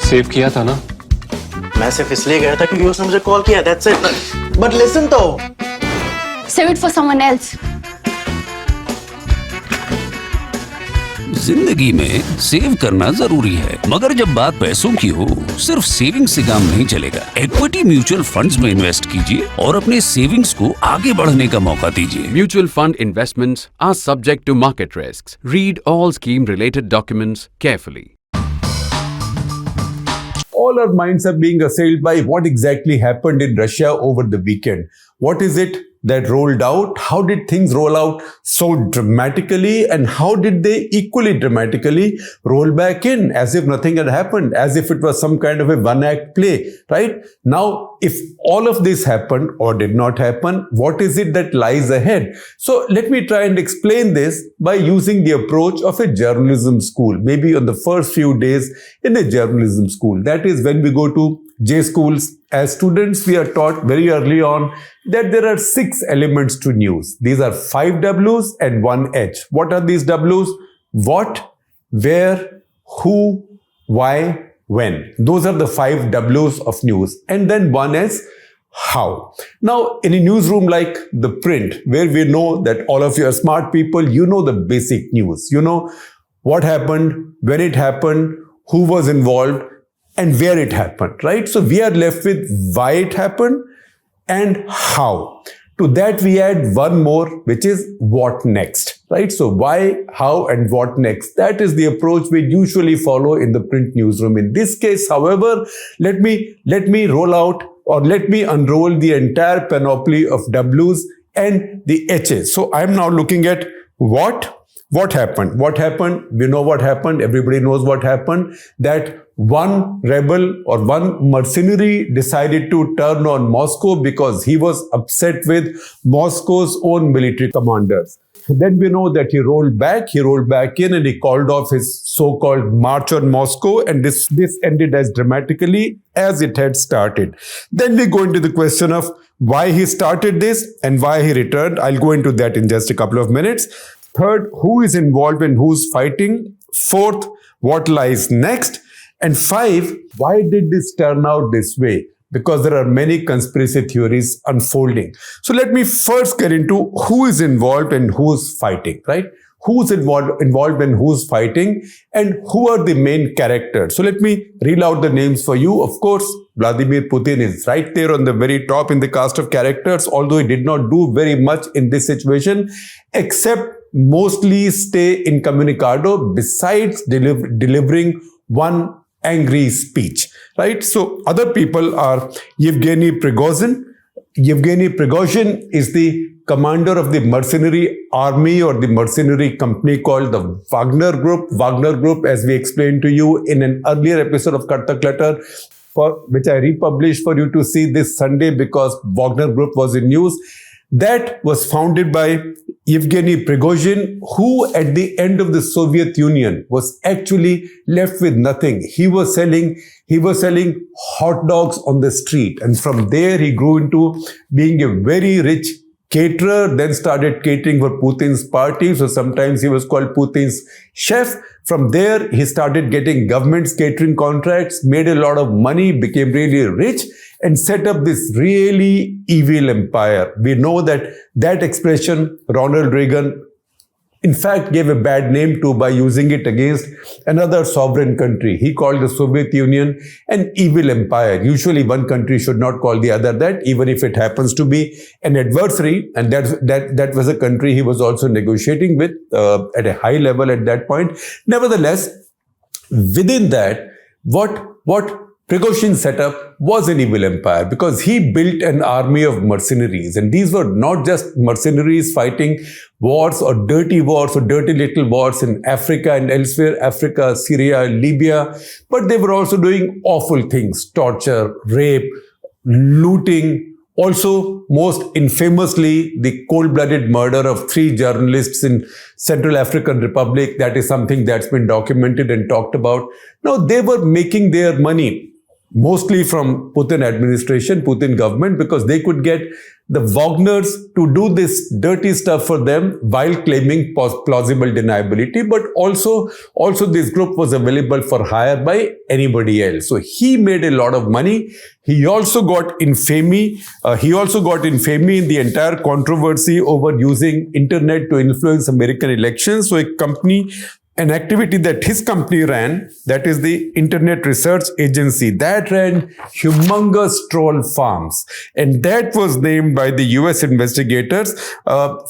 Save किया था ना? मैं सिर्फ इसलिए गया था क्योंकि उसने मुझे कॉल किया, that's it. But listen तो. Save it for someone else. जिंदगी में सेव करना जरूरी है, मगर जब बात पैसों की हो, सिर्फ सेविंग से काम नहीं चलेगा। इक्विटी म्यूचुअल फंड्स में इन्वेस्ट कीजिए और अपने सेविंग्स को आगे बढ़ने का मौका दीजिए। Mutual fund investments are subject to market risks. Read all scheme-related documents carefully. All our minds are being assailed by what exactly happened in Russia over the weekend. What is it that rolled out? How did things roll out so dramatically, and how did they equally dramatically roll back in as if nothing had happened, as if it was some kind of a one-act play, right? Now, if all of this happened or did not happen, what is it that lies ahead? So let me try and explain this by using the approach of a journalism school, maybe on the first few days in a journalism school. That is when we go to J schools. As students, we are taught very early on that there are 6 elements to news. These are 5 W's and 1 H. What are these W's? What, where, who, why, when. Those are the 5 W's of news. And then 1 is how. Now, in a newsroom like ThePrint, where we know that all of you are smart people, you know the basic news. You know what happened, when it happened, who was involved, and where it happened, right? So we are left with why it happened and how. To that we add one more, which is what next, right? So why, how, and what next. That is the approach we usually follow in the print newsroom. In this case, however, let me roll out, or let me unroll the entire panoply of W's and the H's. So I'm now looking at what happened? What happened? We know what happened. Everybody knows what happened. That one rebel or one mercenary decided to turn on Moscow because he was upset with Moscow's own military commanders. Then we know that he rolled back in, and he called off his so-called march on Moscow, and this ended as dramatically as it had started. Then we go into the question of why he started this and why he returned. I'll go into that in just a couple of minutes. Third, who is involved and who's fighting? Fourth, what lies next? And 5, why did this turn out this way? Because there are many conspiracy theories unfolding. So let me first get into who is involved and who's fighting, right? Who's involved and who's fighting, and who are the main characters. So let me reel out the names for you. Of course, Vladimir Putin is right there on the very top in the cast of characters, although he did not do very much in this situation, except mostly stay incommunicado besides delivering one angry speech, right? So other people are Yevgeny Prigozhin. Yevgeny Prigozhin is the commander of the mercenary army or the mercenary company called the Wagner Group. Wagner Group, as we explained to you in an earlier episode of Clutter, for which I republished for you to see this Sunday because Wagner Group was in news. That was founded by Yevgeny Prigozhin, who at the end of the Soviet Union was actually left with nothing. He was selling hot dogs on the street, and from there he grew into being a very rich caterer, then started catering for Putin's party. So sometimes he was called Putin's chef. From there, he started getting government's catering contracts, made a lot of money, became really rich, and set up this really evil empire. We know that expression, Ronald Reagan, in fact, gave a bad name to by using it against another sovereign country. He called the Soviet Union an evil empire. Usually one country should not call the other that, even if it happens to be an adversary. And that was a country he was also negotiating with at a high level at that point. Nevertheless, within that, what Prigozhin set up was an evil empire because he built an army of mercenaries. And these were not just mercenaries fighting wars or dirty little wars in Africa and elsewhere, Africa, Syria, Libya, but they were also doing awful things, torture, rape, looting. Also, most infamously, the cold-blooded murder of 3 journalists in Central African Republic. That is something that's been documented and talked about. Now, they were making their money mostly from Putin administration, Putin government, because they could get the Wagners to do this dirty stuff for them while claiming plausible deniability, but also this group was available for hire by anybody else. So he made a lot of money. He also got infamy. In the entire controversy over using internet to influence American elections. So an activity that his company ran, that is the Internet Research Agency, that ran humongous troll farms. And that was named by the US investigators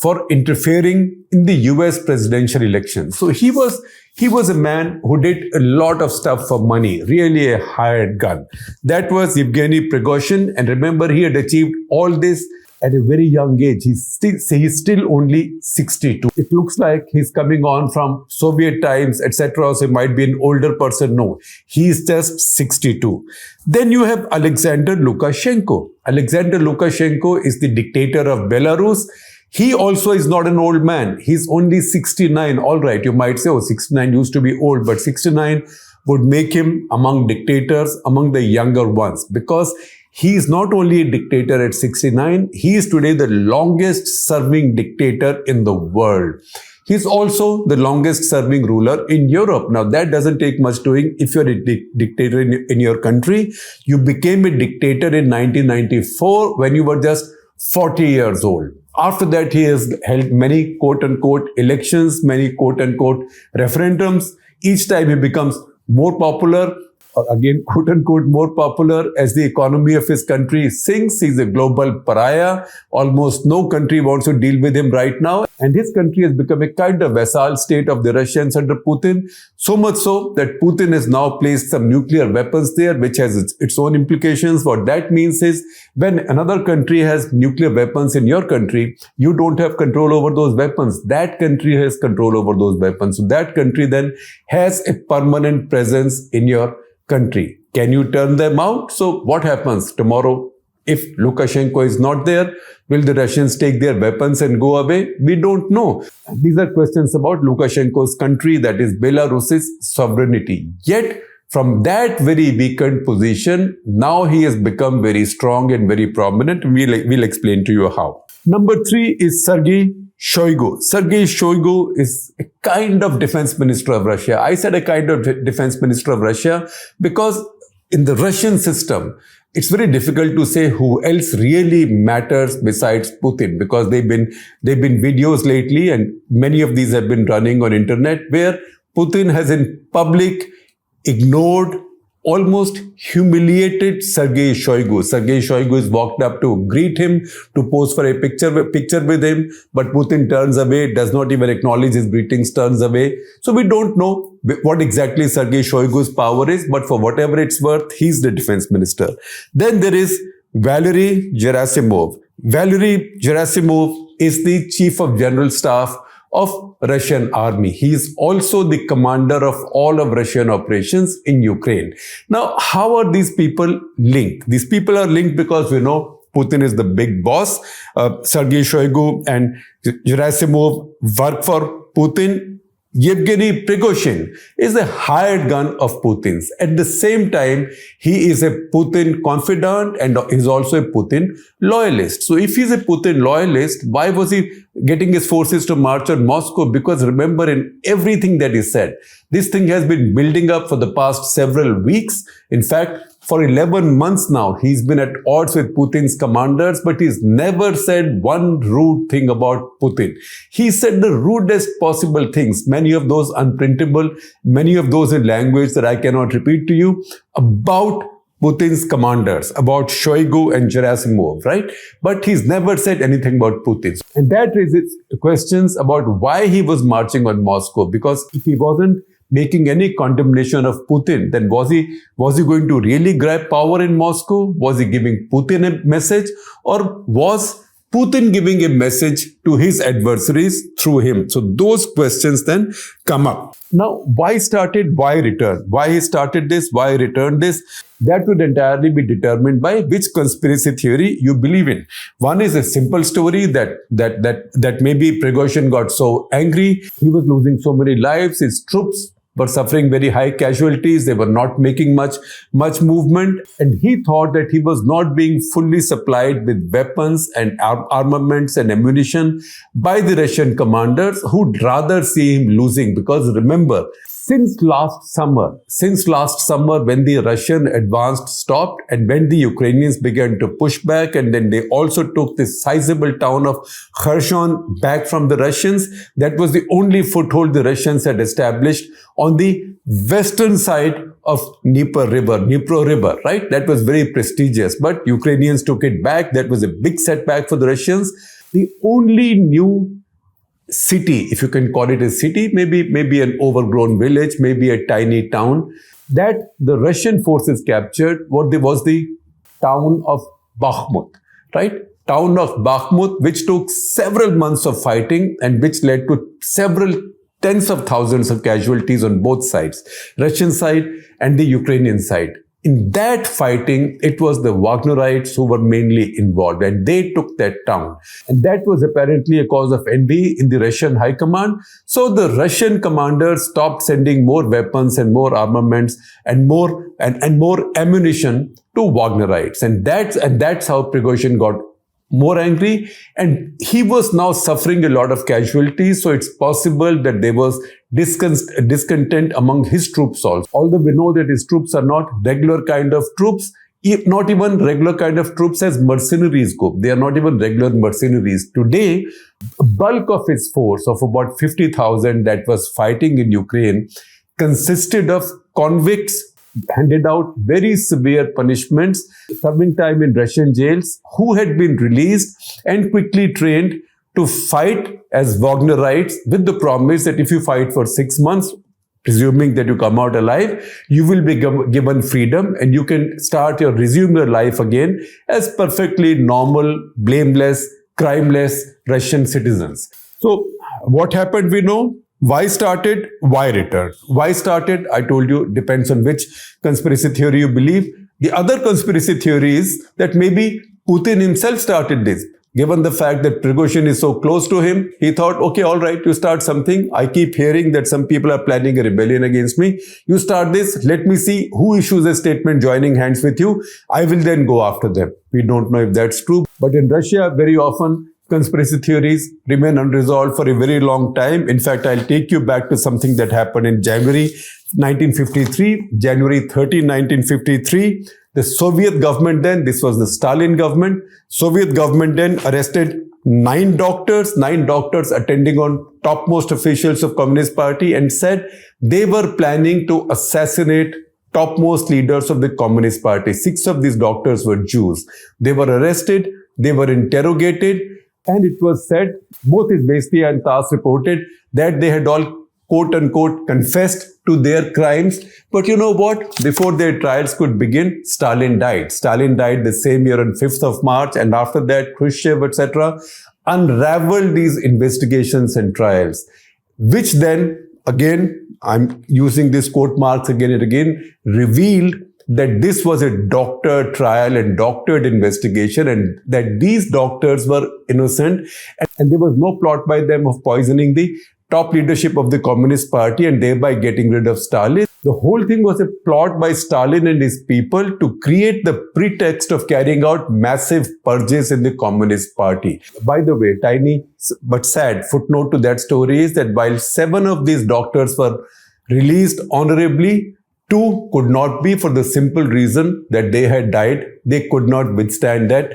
for interfering in the US presidential election. So he was a man who did a lot of stuff for money, really a hired gun. That was Yevgeny Prigozhin. And remember, he had achieved all this at a very young age. He's still only 62. It looks like he's coming on from Soviet times, etc. So he might be an older person. No, he's just 62. Then you have Alexander Lukashenko. Alexander Lukashenko is the dictator of Belarus. He also is not an old man. He's only 69. All right, you might say, 69 used to be old, but 69 would make him among dictators, among the younger ones, because he is not only a dictator at 69, he is today the longest serving dictator in the world. He's also the longest serving ruler in Europe. Now, that doesn't take much doing. If you're a dictator in your country, you became a dictator in 1994 when you were just 40 years old. After that, he has held many quote-unquote elections, many quote-unquote referendums. Each time he becomes more popular, or again, quote-unquote, more popular as the economy of his country sinks. He's a global pariah. Almost no country wants to deal with him right now. And his country has become a kind of vassal state of the Russians under Putin. So much so that Putin has now placed some nuclear weapons there, which has its own implications. What that means is when another country has nuclear weapons in your country, you don't have control over those weapons. That country has control over those weapons. So that country then has a permanent presence in your country. Can you turn them out? So what happens tomorrow if Lukashenko is not there? Will the Russians take their weapons and go away? We don't know. These are questions about Lukashenko's country, that is Belarus's sovereignty. Yet from that very weakened position, now he has become very strong and very prominent. We'll explain to you how. Number 3 is Sergei Shoigu. Sergei Shoigu is a kind of defense minister of Russia. I said a kind of defense minister of Russia because in the Russian system, it's very difficult to say who else really matters besides Putin, because they've been videos lately, and many of these have been running on internet, where Putin has in public ignored, almost humiliated Sergei Shoigu. Sergei Shoigu is walked up to greet him, to pose for a picture with him, but Putin turns away, does not even acknowledge his greetings, turns away. So we don't know what exactly Sergei Shoigu's power is, but for whatever it's worth, he's the defense minister. Then there is Wagner Gerasimov. Wagner Gerasimov is the chief of general staff of Russian army. He is also the commander of all of Russian operations in Ukraine. Now, how are these people linked? These people are linked because we know Putin is the big boss. Sergei Shoigu and Gerasimov work for Putin. Yevgeny Prigozhin is a hired gun of Putin's. At the same time, he is a Putin confidant and is also a Putin loyalist. So if he's a Putin loyalist, why was he getting his forces to march on Moscow? Because remember, in everything that he said, this thing has been building up for the past several weeks. In fact, for 11 months now, he's been at odds with Putin's commanders, but he's never said one rude thing about Putin. He said the rudest possible things, many of those unprintable, many of those in language that I cannot repeat to you, about Putin's commanders, about Shoigu and Gerasimov, right? But he's never said anything about Putin. And that raises questions about why he was marching on Moscow, because if he wasn't making any condemnation of Putin, then was he going to really grab power in Moscow? Was he giving Putin a message? Or was Putin giving a message to his adversaries through him? So those questions then come up. Now, why started, why return? Why he started this, why returned this? That would entirely be determined by which conspiracy theory you believe in. One is a simple story that maybe Prigozhin got so angry, he was losing so many lives, his troops were suffering very high casualties. They were not making much movement. And he thought that he was not being fully supplied with weapons and armaments and ammunition by the Russian commanders, who'd rather see him losing. Because remember, since last summer, when the Russian advance stopped and when the Ukrainians began to push back, and then they also took this sizable town of Kherson back from the Russians, that was the only foothold the Russians had established on the western side of Dnipro River, right? That was very prestigious, but Ukrainians took it back. That was a big setback for the Russians. The only new city, if you can call it a city, maybe an overgrown village, maybe a tiny town, that the Russian forces captured was the town of Bakhmut, right? Town of Bakhmut, which took several months of fighting and which led to several tens of thousands of casualties on both sides, Russian side and the Ukrainian side. In that fighting, it was the Wagnerites who were mainly involved, and they took that town. And that was apparently a cause of envy in the Russian high command. So the Russian commanders stopped sending more weapons and more armaments and more ammunition to Wagnerites. And that's how Prigozhin got more angry, and he was now suffering a lot of casualties. So it's possible that there was discontent among his troops also. Although we know that his troops are not regular kind of troops, not even regular kind of troops as mercenaries go. They are not even regular mercenaries. Today, a bulk of his force of about 50,000 that was fighting in Ukraine consisted of convicts handed out very severe punishments, serving time in Russian jails, who had been released and quickly trained to fight as Wagnerites with the promise that if you fight for 6 months, presuming that you come out alive, you will be given freedom and you can resume your life again as perfectly normal, blameless, crimeless Russian citizens. So what happened, we know. Why started? Why returned? Why started? I told you, depends on which conspiracy theory you believe. The other conspiracy theory is that maybe Putin himself started this. Given the fact that Prigozhin is so close to him, he thought, okay, all right, you start something. I keep hearing that some people are planning a rebellion against me. You start this. Let me see who issues a statement joining hands with you. I will then go after them. We don't know if that's true. But in Russia, very often, conspiracy theories remain unresolved for a very long time. In fact, I'll take you back to something that happened in January 1953, January 13, 1953. The Soviet government then, this was the Stalin government, Soviet government then arrested 9 doctors attending on topmost officials of Communist Party, and said they were planning to assassinate topmost leaders of the Communist Party. 6 of these doctors were Jews. They were arrested, they were interrogated, and it was said, both Izvestia and TASS reported, that they had all quote-unquote confessed to their crimes. But you know what? Before their trials could begin, Stalin died. Stalin died the same year on 5th of March. And after that, Khrushchev, etc., unraveled these investigations and trials, which then, again, I'm using these quote marks again and again, revealed that this was a doctored trial and doctored investigation, and that these doctors were innocent, and there was no plot by them of poisoning the top leadership of the Communist Party and thereby getting rid of Stalin. The whole thing was a plot by Stalin and his people to create the pretext of carrying out massive purges in the Communist Party. By the way, tiny but sad footnote to that story is that while 7 of these doctors were released honorably, 2 could not be, for the simple reason that they had died. They could not withstand that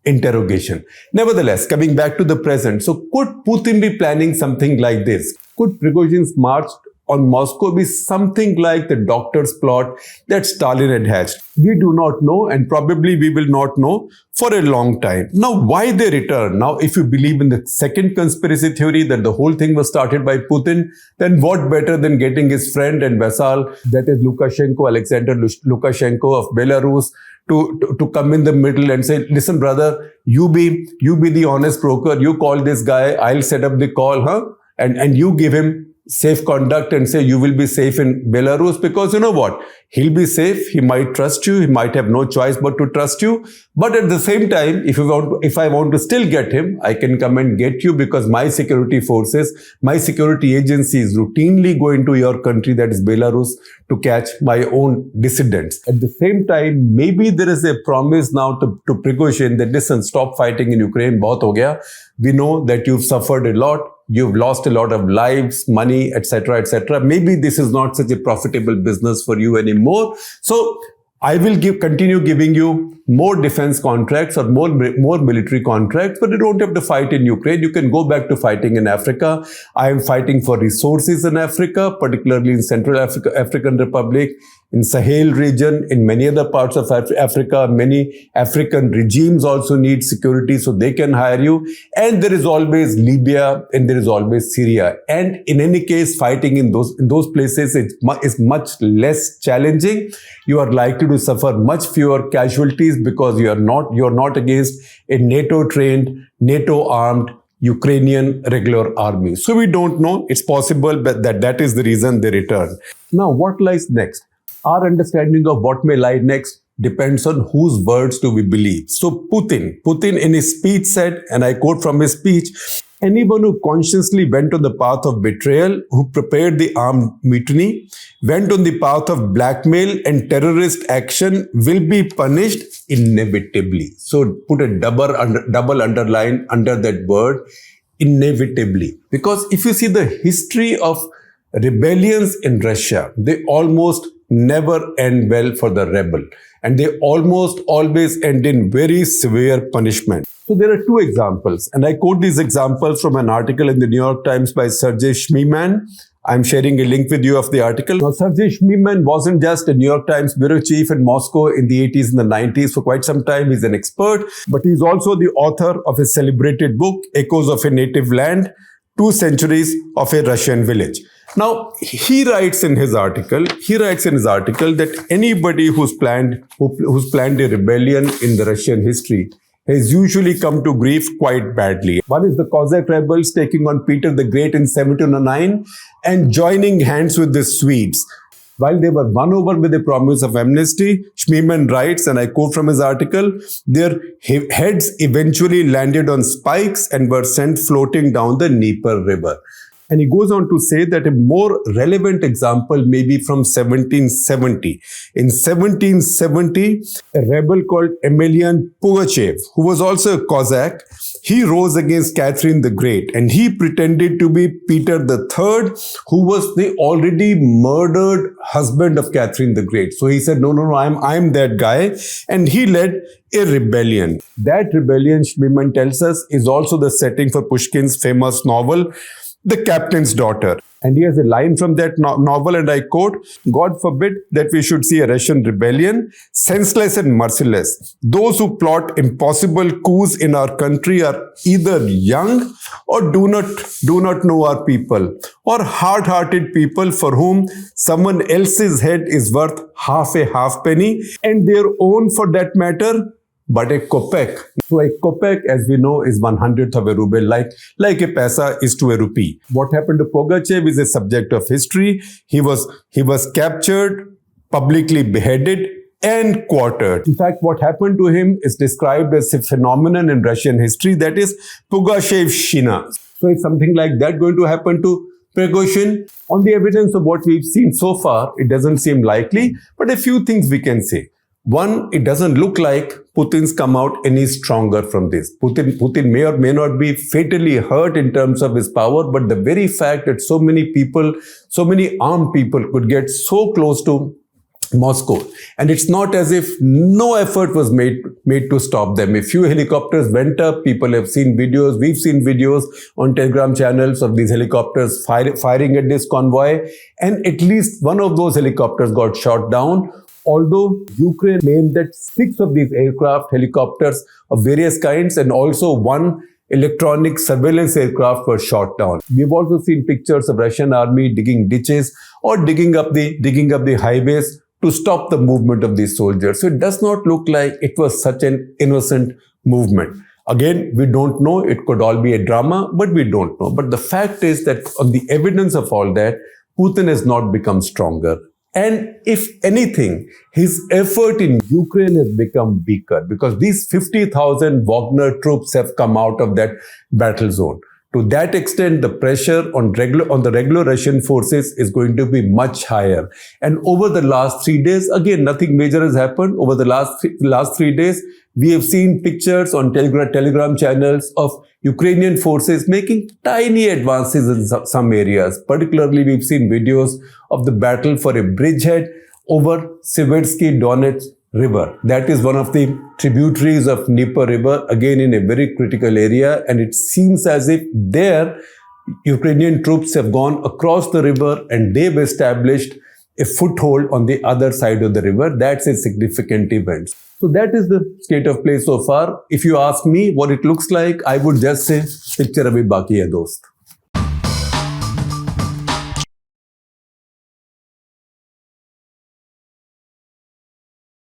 interrogation. Nevertheless, coming back to the present, so could Putin be planning something like this? Could Prigozhin's march on Moscow be something like the doctor's plot that Stalin had hatched? We do not know, and probably we will not know for a long time. Now, why they return? Now, if you believe in the second conspiracy theory that the whole thing was started by Putin, then what better than getting his friend and vassal, that is Lukashenko, Alexander Lukashenko of Belarus, to come in the middle and say, listen, brother, you be the honest broker. You call this guy. I'll set up the call, and you give him safe conduct and say you will be safe in Belarus, because you know what? He'll be safe. He might trust you. He might have no choice but to trust you. But at the same time, if I want to still get him, I can come and get you, because my security forces, my security agencies routinely go into your country, that is Belarus, to catch my own dissidents. At the same time, maybe there is a promise now to Prigozhin that, listen, stop fighting in Ukraine, bahut ho gaya. We know that you've suffered a lot. You've lost a lot of lives, money, etc., etc. Maybe this is not such a profitable business for you anymore. So I will continue giving you more defense contracts or more military contracts, but you don't have to fight in Ukraine. You can go back to fighting in Africa. I am fighting for resources in Africa, particularly in Central African Republic, in Sahel region, in many other parts of Africa. Many African regimes also need security, so they can hire you. And there is always Libya, and there is always Syria. And in any case, fighting in those places is much less challenging. You are likely to suffer much fewer casualties, because you're not against a NATO-trained, NATO-armed Ukrainian regular army. So we don't know. It's possible that is the reason they return. Now, what lies next? Our understanding of what may lie next depends on whose words do we believe. So Putin in his speech said, and I quote from his speech, anyone who consciously went on the path of betrayal, who prepared the armed mutiny, went on the path of blackmail and terrorist action will be punished inevitably. So put a double underline under that word, inevitably. Because if you see the history of rebellions in Russia, they almost never end well for the rebel. And they almost always end in very severe punishment. So there are two examples, and I quote these examples from an article in the New York Times by Sergei Shmiman. I'm sharing a link with you of the article. Now, Sergei Shmiman wasn't just a New York Times bureau chief in Moscow in the 80s and the 90s. For quite some time, he's an expert, but he's also the author of a celebrated book, Echoes of a Native Land, 2 Centuries of a Russian Village. Now, he writes in his article that anybody who's planned a rebellion in the Russian history has usually come to grief quite badly. One is the Cossack rebels taking on Peter the Great in 1709 and joining hands with the Swedes. While they were won over with the promise of amnesty, Shmiman writes, and I quote from his article, their heads eventually landed on spikes and were sent floating down the Dnieper River. And he goes on to say that a more relevant example may be from 1770. In 1770, a rebel called Emelian Pugachev, who was also a Cossack, he rose against Catherine the Great, and he pretended to be Peter III, who was the already murdered husband of Catherine the Great. So he said, no, I'm that guy. And he led a rebellion. That rebellion, Shmiman tells us, is also the setting for Pushkin's famous novel, The Captain's Daughter. And he has a line from that novel, and I quote, God forbid that we should see a Russian rebellion, senseless and merciless. Those who plot impossible coups in our country are either young or do not know our people, or hard-hearted people for whom someone else's head is worth half a halfpenny, and their own for that matter, but a kopeck. So a kopeck, as we know, is 1/100th of a ruble, like a paisa is to a rupee. What happened to Pugachev is a subject of history. He was captured, publicly beheaded, and quartered. In fact, what happened to him is described as a phenomenon in Russian history, that is Pugashevshchina. So is something like that going to happen to Prigozhin? On the evidence of what we've seen so far, it doesn't seem likely, but a few things we can say. One, it doesn't look like Putin's come out any stronger from this. Putin may or may not be fatally hurt in terms of his power, but the very fact that so many people, so many armed people could get so close to Moscow, and it's not as if no effort was made to stop them. A few helicopters went up. People have seen videos. We've seen videos on Telegram channels of these helicopters firing at this convoy, and at least one of those helicopters got shot down. Although Ukraine claimed that 6 of these aircraft, helicopters of various kinds, and also 1 electronic surveillance aircraft were shot down. We've also seen pictures of Russian army digging ditches or digging up the highways to stop the movement of these soldiers. So it does not look like it was such an innocent movement. Again, we don't know. It could all be a drama, but we don't know. But the fact is that on the evidence of all that, Putin has not become stronger. And if anything, his effort in Ukraine has become weaker because these 50,000 Wagner troops have come out of that battle zone. To that extent, the pressure on the regular Russian forces is going to be much higher. And over the last 3 days, again, nothing major has happened. Over the last 3 days, we have seen pictures on Telegram channels of Ukrainian forces making tiny advances in some areas. Particularly, we've seen videos of the battle for a bridgehead over Seversky Donetsk River. That is one of the tributaries of Dnieper River, again in a very critical area. And it seems as if there, Ukrainian troops have gone across the river and they've established a foothold on the other side of the river. That's a significant event. So that is the state of play so far. If you ask me what it looks like, I would just say, picture abhi baki hai dost.